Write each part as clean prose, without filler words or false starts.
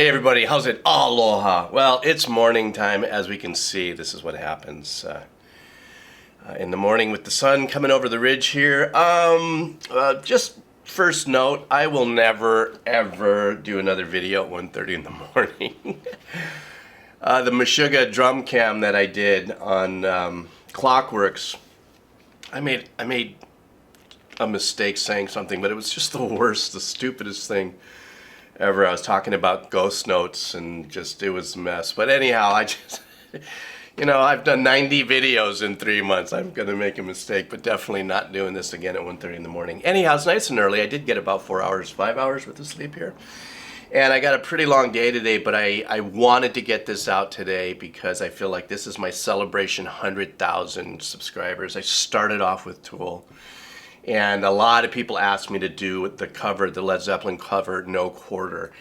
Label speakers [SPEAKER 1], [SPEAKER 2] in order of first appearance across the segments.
[SPEAKER 1] Hey everybody, how's it? Aloha. Well, it's morning time. As we can see, this is what happens in the morning with the sun coming over the ridge here. Just first note, I will never ever do another video at 1:30 in the morning. The Meshuggah drum cam that I did on Clockworks, I made a mistake saying something, but it was just the worst, the stupidest thing ever. I was talking about ghost notes and just, it was a mess. But anyhow, I just, I've done 90 videos in 3 months. I'm going to make a mistake, but definitely not doing this again at 1:30 in the morning. Anyhow, it's nice and early. I did get about 4 hours, 5 hours worth of sleep here. And I got a pretty long day today, but I wanted to get this out today because I feel like this is my celebration 100,000 subscribers. I started off with Tool. And a lot of people asked me to do the cover, the Led Zeppelin cover, No Quarter.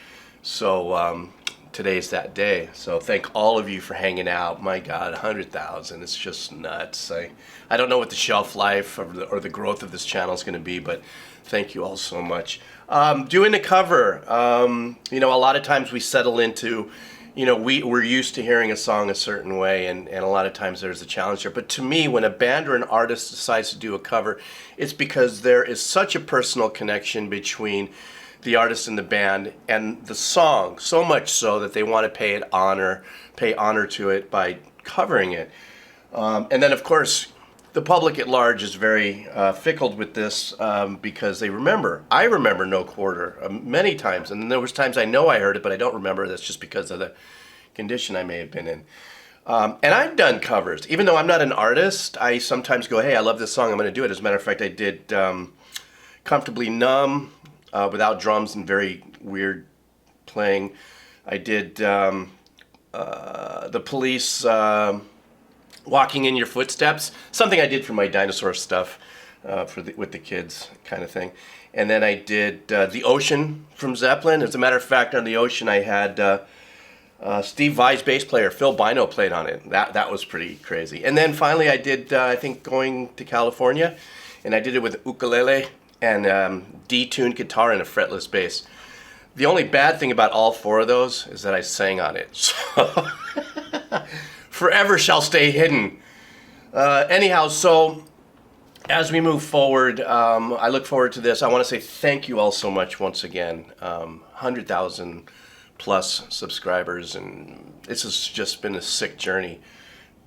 [SPEAKER 1] So today's that day. So thank all of you for hanging out. My God, 100,000. It's just nuts. I don't know what the shelf life or the growth of this channel is going to be, but thank you all so much. Doing the cover, a lot of times we settle into, we're used to hearing a song a certain way, and a lot of times there's a challenge there. But to me, when a band or an artist decides to do a cover, it's because there is such a personal connection between the artist and the band and the song, so much so that they want to pay honor to it by covering it. And then, of course, the public at large is very fickle with this because I remember No Quarter many times, and there was times I know I heard it, but I don't remember. That's just because of the condition I may have been in. And I've done covers. Even though I'm not an artist, I sometimes go, hey, I love this song, I'm going to do it. As a matter of fact, I did Comfortably Numb without drums and very weird playing. I did The Police... Walking in Your Footsteps, something I did for my dinosaur stuff with the kids kind of thing. And then I did The Ocean from Zeppelin. As a matter of fact, on The Ocean I had Steve Vai's bass player, Phil Bino, played on it. That was pretty crazy. And then finally I did, I think, Going to California, and I did it with ukulele and detuned guitar and a fretless bass. The only bad thing about all four of those is that I sang on it. So... Forever shall stay hidden. Anyhow, so as we move forward, I look forward to this. I want to say thank you all so much once again. 100,000 plus subscribers, and this has just been a sick journey.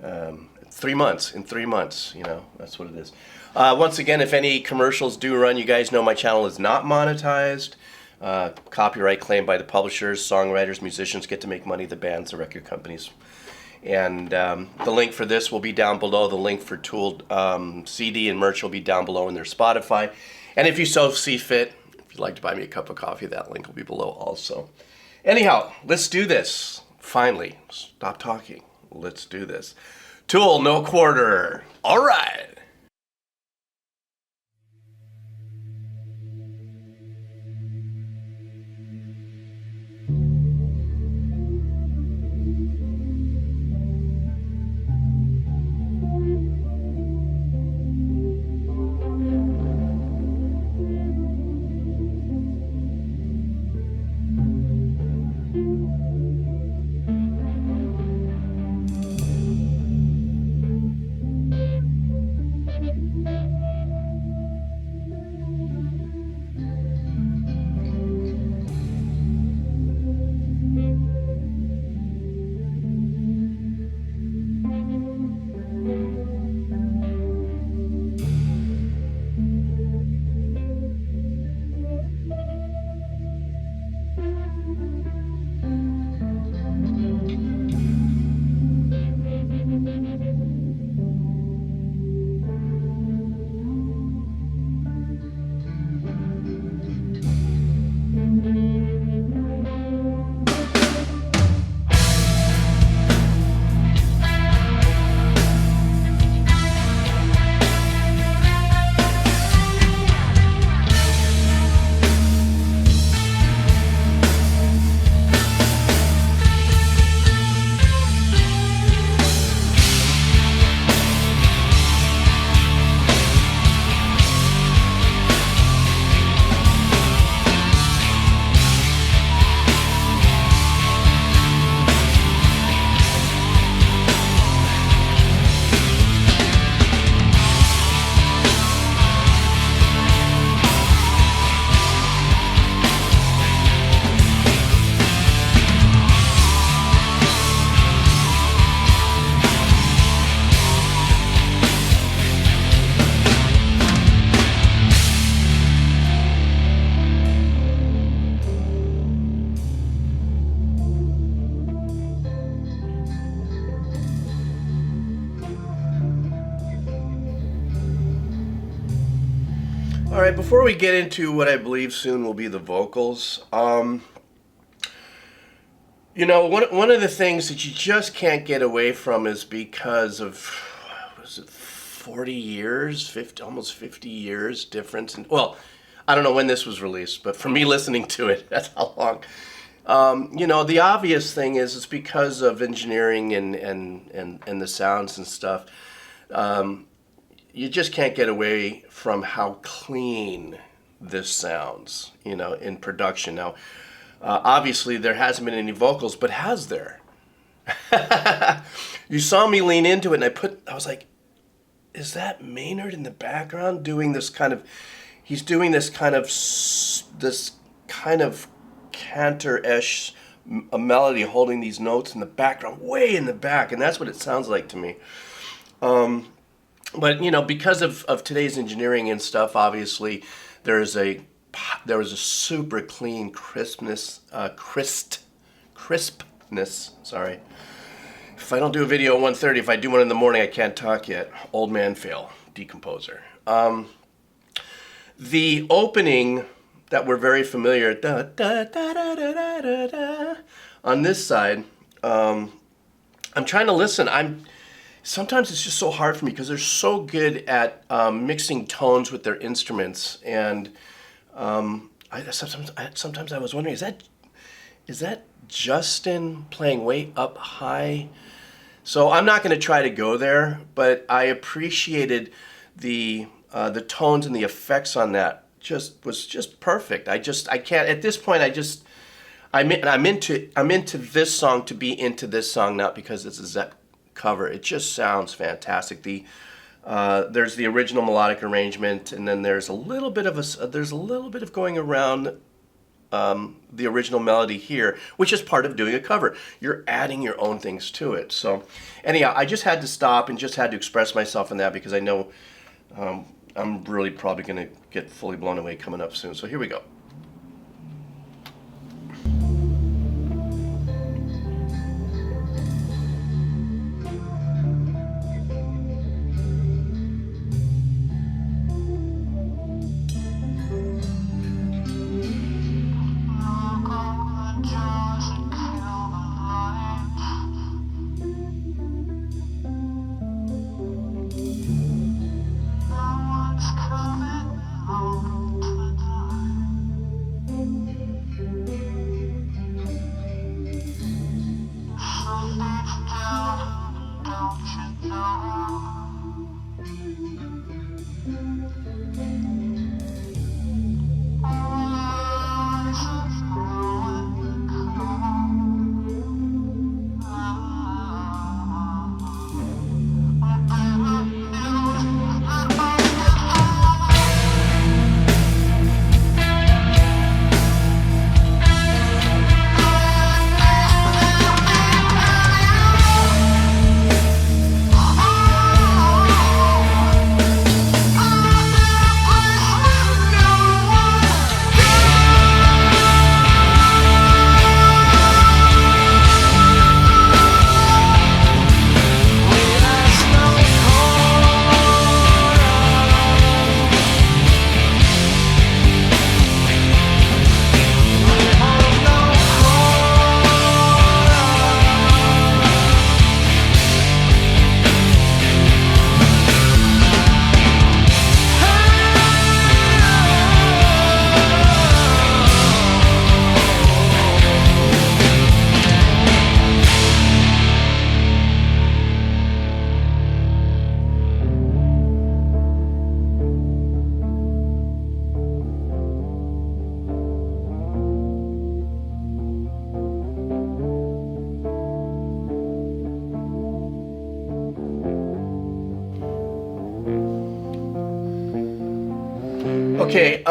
[SPEAKER 1] 3 months, in 3 months, that's what it is. Once again, if any commercials do run, you guys know my channel is not monetized. Copyright claimed by the publishers, songwriters, musicians get to make money, the bands, the record companies. And the link for this will be down below. The link for Tool CD and merch will be down below in their Spotify. And if you so see fit, if you'd like to buy me a cup of coffee, that link will be below also. Anyhow, let's do this. Finally, stop talking. Let's do this. Tool, No Quarter. All right. All right, before we get into what I believe soon will be the vocals, one of the things that you just can't get away from is because of, was it 40 years, 50, almost 50 years difference. Well, I don't know when this was released, but for me listening to it, that's how long. The obvious thing is it's because of engineering and the sounds and stuff. You just can't get away from how clean this sounds, in production. Now, obviously there hasn't been any vocals, but has there? You saw me lean into it, and I was like, is that Maynard in the background doing this kind of, he's doing this kind of cantor-ish a melody, holding these notes in the background, way in the back, and that's what it sounds like to me. But because of today's engineering and stuff, obviously there was a super clean crispness. Sorry. If I don't do a video at 1:30, if I do one in the morning, I can't talk yet. Old man fail, decomposer. The opening that we're very familiar, da, da, da, da, da, da, da, on this side, I'm trying to listen. Sometimes it's just so hard for me because they're so good at mixing tones with their instruments, and sometimes I was wondering, is that Justin playing way up high? So I'm not going to try to go there, but I appreciated the tones and the effects on that. Was just perfect. I can't at this point. I'm into this song to be into this song, not because it's a Zepp cover. It just sounds fantastic. There's the original melodic arrangement, and then there's a little bit of going around the original melody here, which is part of doing a cover. You're adding your own things to it. So anyhow, I just had to stop and just had to express myself in that because I know I'm really probably going to get fully blown away coming up soon. So here we go. Okay,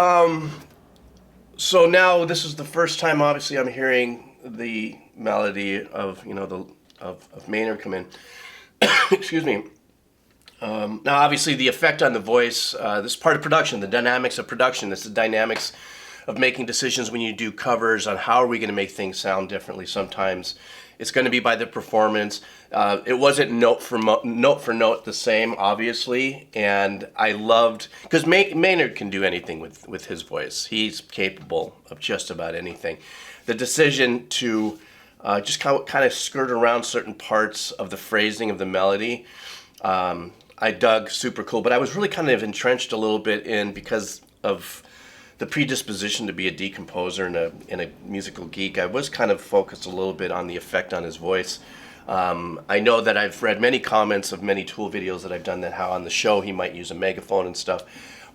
[SPEAKER 1] so now this is the first time, obviously, I'm hearing the melody of, of Maynard come in. Excuse me. Now, obviously, the effect on the voice, this is part of production, the dynamics of production. This is the dynamics of making decisions when you do covers on how are we going to make things sound differently. Sometimes It's going to be by the performance. It wasn't note for note the same, obviously, and I loved because Maynard can do anything with his voice. He's capable of just about anything. The decision to just kind of skirt around certain parts of the phrasing of the melody, I dug. Super cool. But I was really kind of entrenched a little bit in because of the predisposition to be a decomposer and a musical geek. I was kind of focused a little bit on the effect on his voice. I know that I've read many comments of many Tool videos that I've done that how on the show he might use a megaphone and stuff.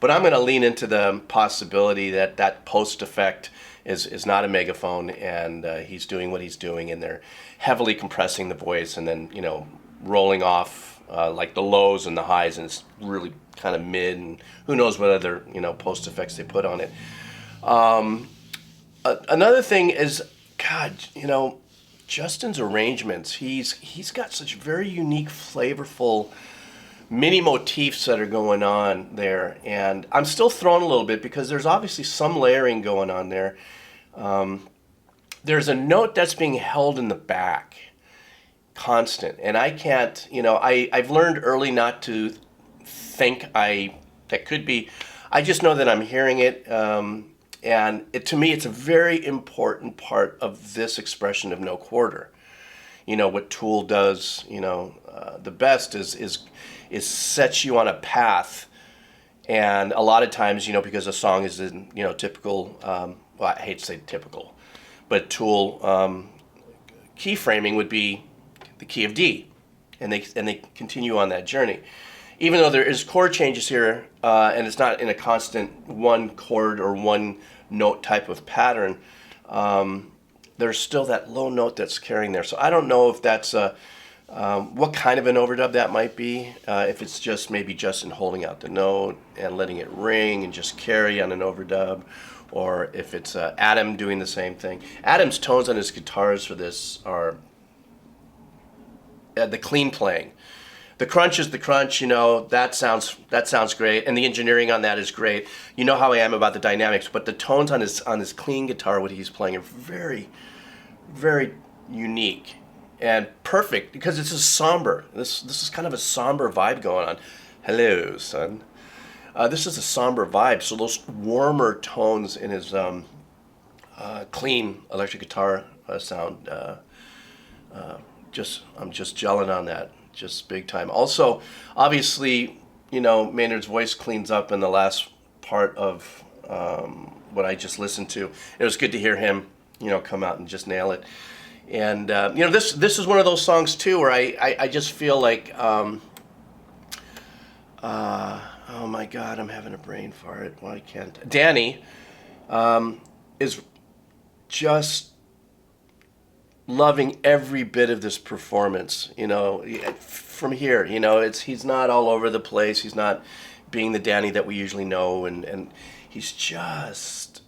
[SPEAKER 1] But I'm going to lean into the possibility that that post effect is not a megaphone, and he's doing what he's doing, and they're heavily compressing the voice and then, rolling off like the lows and the highs, and it's really kind of mid, and who knows what other post effects they put on it. Another thing is, God, Justin's arrangements. He's got such very unique, flavorful mini motifs that are going on there, and I'm still thrown a little bit because there's obviously some layering going on there. There's a note that's being held in the back, constant, and I can't. I've learned early not to think that could be. I just know that I'm hearing it, and to me, it's a very important part of this expression of no quarter. What Tool does, the best is sets you on a path, and a lot of times, because a song is in, typical. Well, I hate to say typical, but Tool key framing would be the key of D, and they continue on that journey. Even though there is chord changes here, and it's not in a constant one chord or one note type of pattern, there's still that low note that's carrying there. So I don't know if that's what kind of an overdub that might be. If it's just maybe Justin holding out the note and letting it ring and just carry on an overdub, or if it's Adam doing the same thing. Adam's tones on his guitars for this are the clean playing. The crunch is the crunch, that sounds great, and the engineering on that is great. You know how I am about the dynamics, but the tones on his clean guitar, what he's playing, are very, very unique and perfect because it's a somber. This is kind of a somber vibe going on. Hello, son. This is a somber vibe, so those warmer tones in his clean electric guitar sound, I'm just gelling on that. Just big time. Also, obviously, Maynard's voice cleans up in the last part of what I just listened to. It was good to hear him, come out and just nail it. And this is one of those songs too where I just feel like, oh my God, I'm having a brain fart. Why can't Danny is just loving every bit of this performance, from here, he's not all over the place. He's not being the Danny that we usually know, and he's just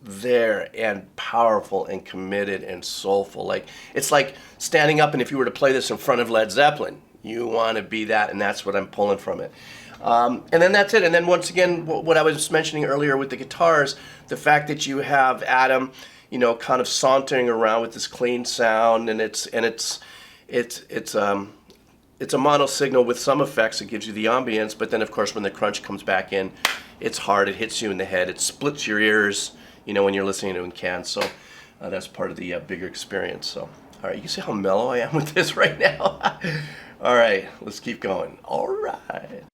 [SPEAKER 1] there and powerful and committed and soulful. It's like standing up, and if you were to play this in front of Led Zeppelin, you want to be that, and that's what I'm pulling from it. And then that's it. And then once again, what I was mentioning earlier with the guitars, the fact that you have Adam, kind of sauntering around with this clean sound, and it's a mono signal with some effects. It gives you the ambience, but then of course when the crunch comes back in, it's hard. It hits you in the head. It splits your ears, when you're listening to it in cans. So that's part of the bigger experience. So all right, you can see how mellow I am with this right now. All right, let's keep going. All right.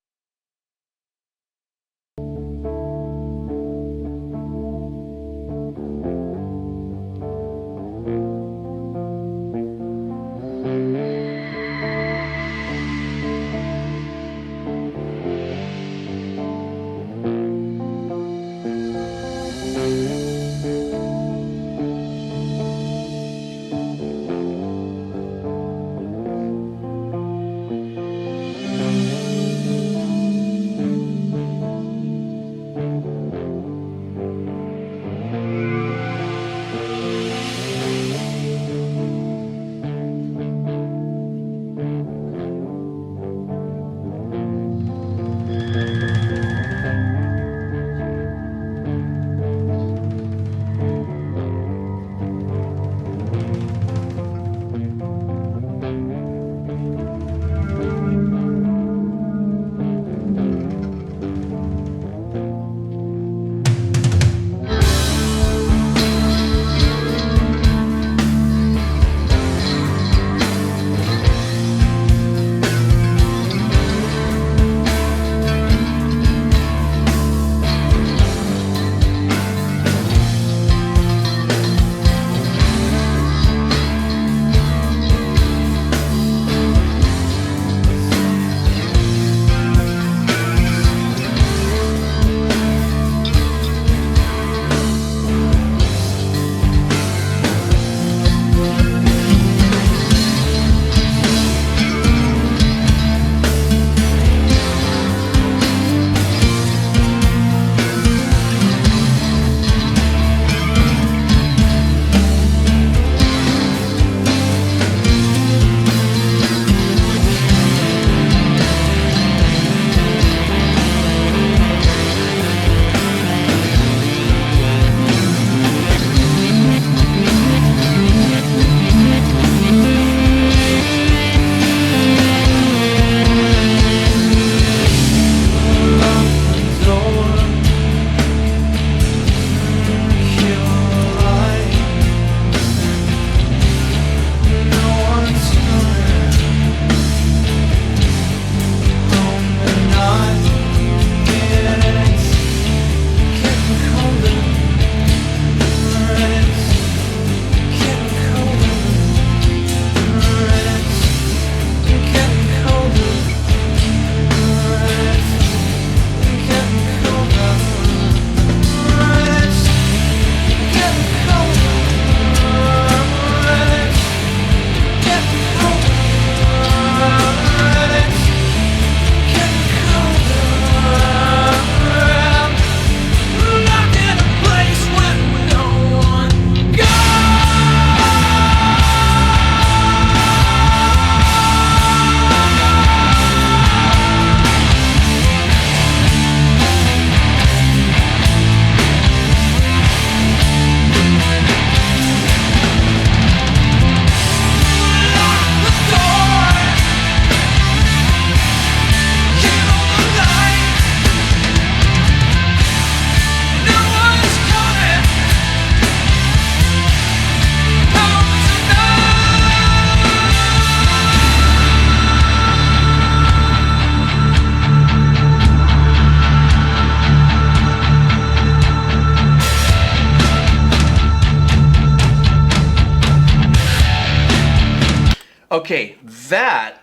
[SPEAKER 1] Okay, that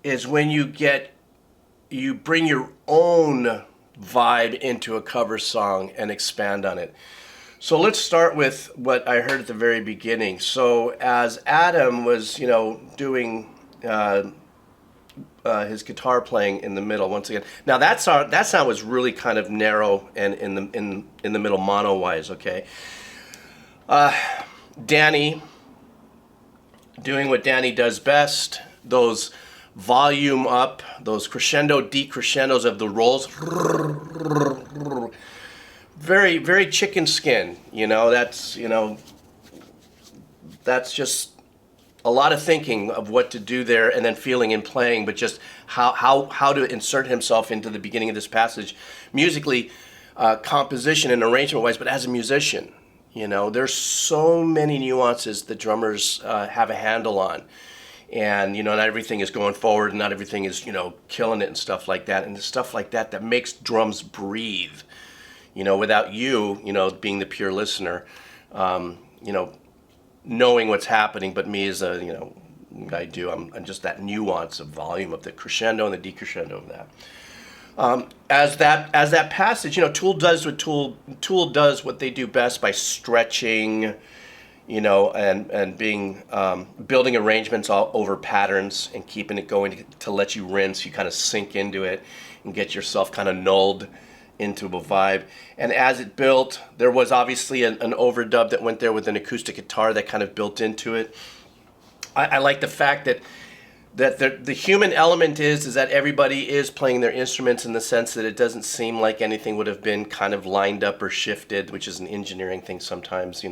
[SPEAKER 1] is when you bring your own vibe into a cover song and expand on it. So let's start with what I heard at the very beginning. So as Adam was, doing his guitar playing in the middle once again. Now that sound was really kind of narrow and in the middle mono wise. Okay, Danny doing what Danny does best. Those volume up, those crescendo, decrescendos of the rolls. Very, very chicken skin. That's just a lot of thinking of what to do there, and then feeling and playing, but just how to insert himself into the beginning of this passage, musically, composition and arrangement wise, but as a musician, there's so many nuances that drummers have a handle on, and not everything is going forward, and not everything is killing it and stuff like that, and the stuff like that makes drums breathe. Without you, being the pure listener, knowing what's happening, but me as I'm just that nuance of volume of the crescendo and the decrescendo of that. As that passage, Tool does what they do best by stretching, and being building arrangements all over patterns and keeping it going to let you rinse. You kind of sink into it and get yourself kind of nulled into a vibe. And as it built, there was obviously an overdub that went there with an acoustic guitar that kind of built into it. I like the fact that the human element is that everybody is playing their instruments, in the sense that it doesn't seem like anything would have been kind of lined up or shifted, which is an engineering thing sometimes.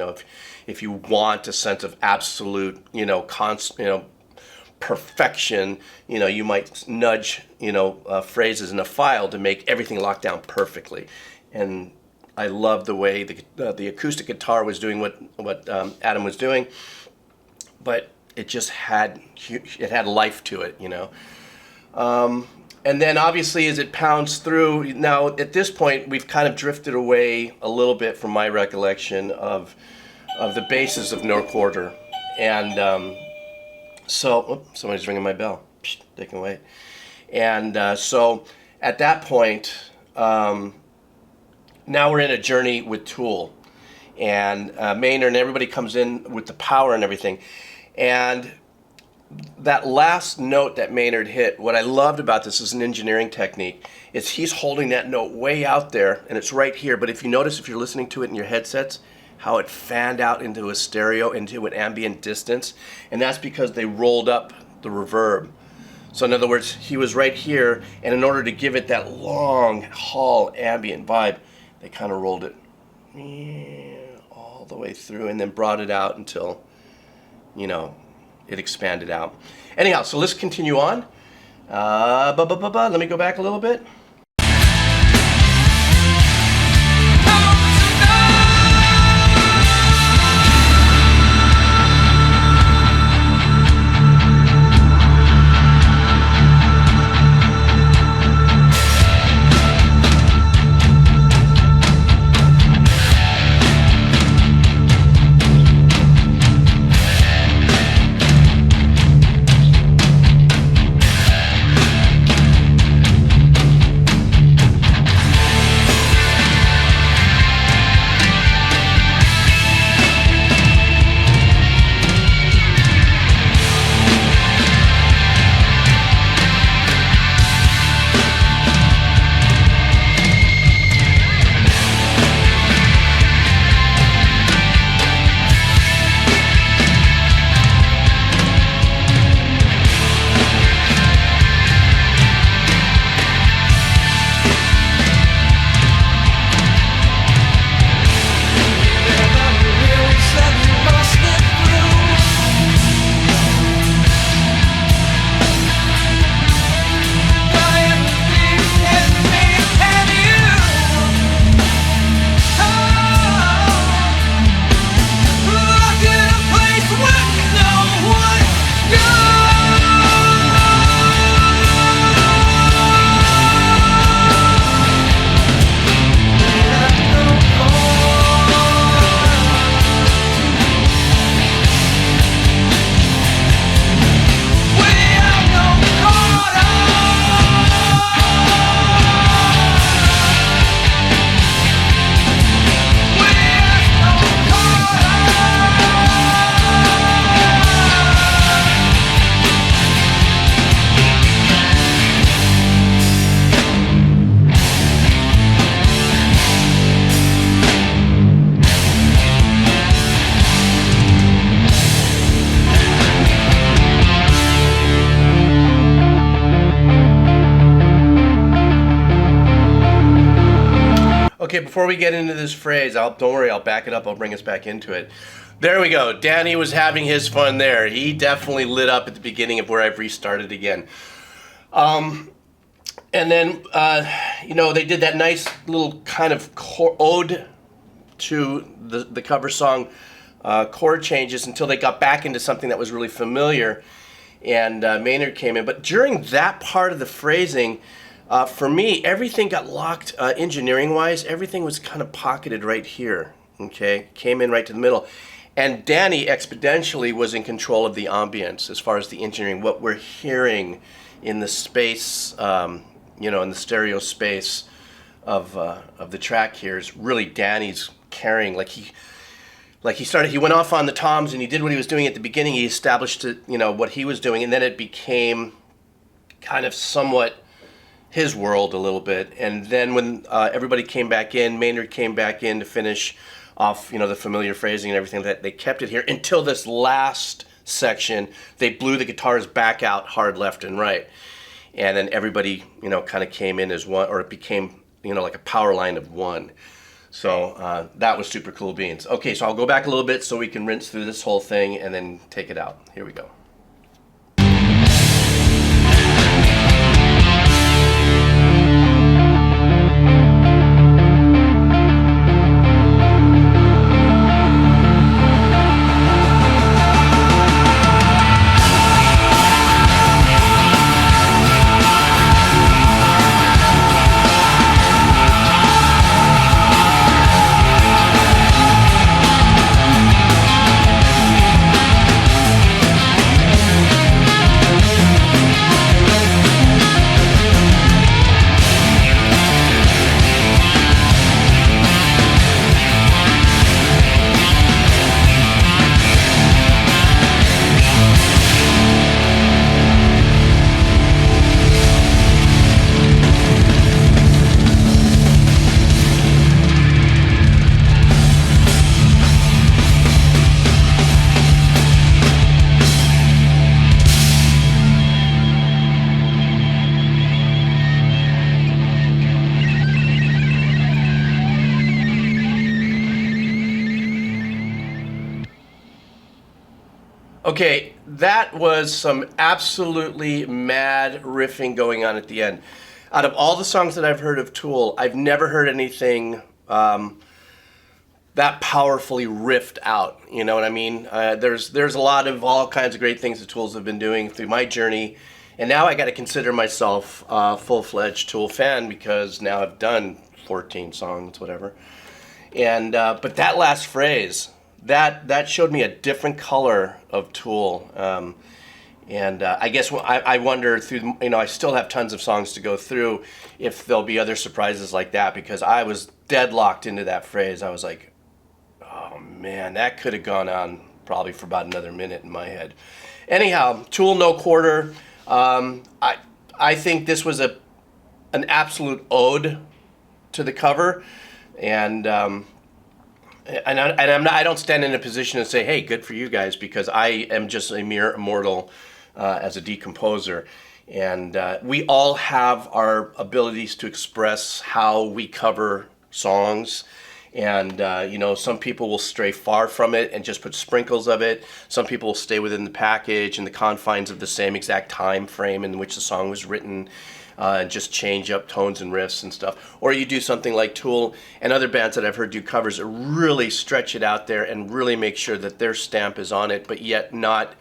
[SPEAKER 1] If you want a sense of absolute, perfection, you might nudge, phrases in a file to make everything lock down perfectly. And I love the way the acoustic guitar was doing what Adam was doing, but it just had life to it, And then obviously as it pounds through, now at this point we've kind of drifted away a little bit from my recollection of the bases of No Quarter, and so somebody's ringing my bell. Psst, they can wait. And so at that point, now we're in a journey with Tool, and Maynard and everybody comes in with the power and everything. And that last note that Maynard hit, what I loved about this is an engineering technique, is he's holding that note way out there, and it's right here. But if you notice, if you're listening to it in your headsets, how it fanned out into a stereo, into an ambient distance, and that's because they rolled up the reverb. So in other words, he was right here, and in order to give it that long haul ambient vibe, they kind of rolled it all the way through, and then brought it out until, it expanded out. Anyhow, so let's continue on. Let me go back a little bit. Okay, before we get into this phrase, don't worry, I'll back it up. I'll bring us back into it. There we go. Danny was having his fun there. He definitely lit up at the beginning of where I've restarted again. And then, they did that nice little kind of ode to the cover song chord changes until they got back into something that was really familiar, and Maynard came in. But during that part of the phrasing, for me, everything got locked engineering-wise. Everything was kind of pocketed right here, okay? Came in right to the middle. And Danny exponentially was in control of the ambience as far as the engineering, what we're hearing in the space, in the stereo space of the track here is really Danny's carrying. He went off on the toms and he did what he was doing at the beginning. He established what he was doing, and then it became kind of somewhat his world a little bit. And then when everybody came back in, Maynard came back in to finish off, the familiar phrasing and everything, that they kept it here until this last section. They blew the guitars back out hard left and right. And then everybody, kind of came in as one, or it became, like a power line of one. So that was super cool beans. Okay, so I'll go back a little bit so we can rinse through this whole thing and then take it out. Here we go. Okay, that was some absolutely mad riffing going on at the end. Out of all the songs that I've heard of Tool, I've never heard anything that powerfully riffed out. You know what I mean? There's a lot of all kinds of great things the Tools have been doing through my journey, and now I got to consider myself a full-fledged Tool fan because now I've done 14 songs, whatever. And but that last phrase, that showed me a different color of Tool, and I guess I wonder through, I still have tons of songs to go through if there'll be other surprises like that, because I was deadlocked into that phrase. I was like, oh man, that could have gone on probably for about another minute in my head. Anyhow, Tool No Quarter. I think this was an absolute ode to the cover, and I don't stand in a position to say, hey, good for you guys, because I am just a mere mortal as a decomposer. And we all have our abilities to express how we cover songs. And, some people will stray far from it and just put sprinkles of it. Some people will stay within the package and the confines of the same exact time frame in which the song was written. And just change up tones and riffs and stuff. Or you do something like Tool and other bands that I've heard do covers that really stretch it out there and really make sure that their stamp is on it, but yet not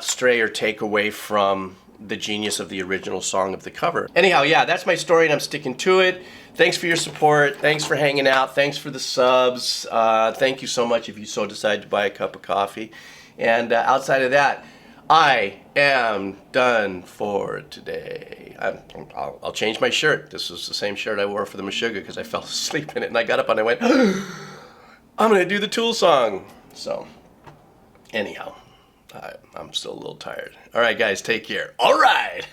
[SPEAKER 1] stray or take away from the genius of the original song of the cover. Anyhow, yeah, that's my story and I'm sticking to it. Thanks for your support. Thanks for hanging out. Thanks for the subs. Thank you so much if you so decide to buy a cup of coffee. And outside of that, I am done for today. I'll change my shirt. This was the same shirt I wore for the Meshuggah because I fell asleep in it, and I got up and I went, I'm going to do the Tool song. So, anyhow, I'm still a little tired. All right, guys, take care. All right.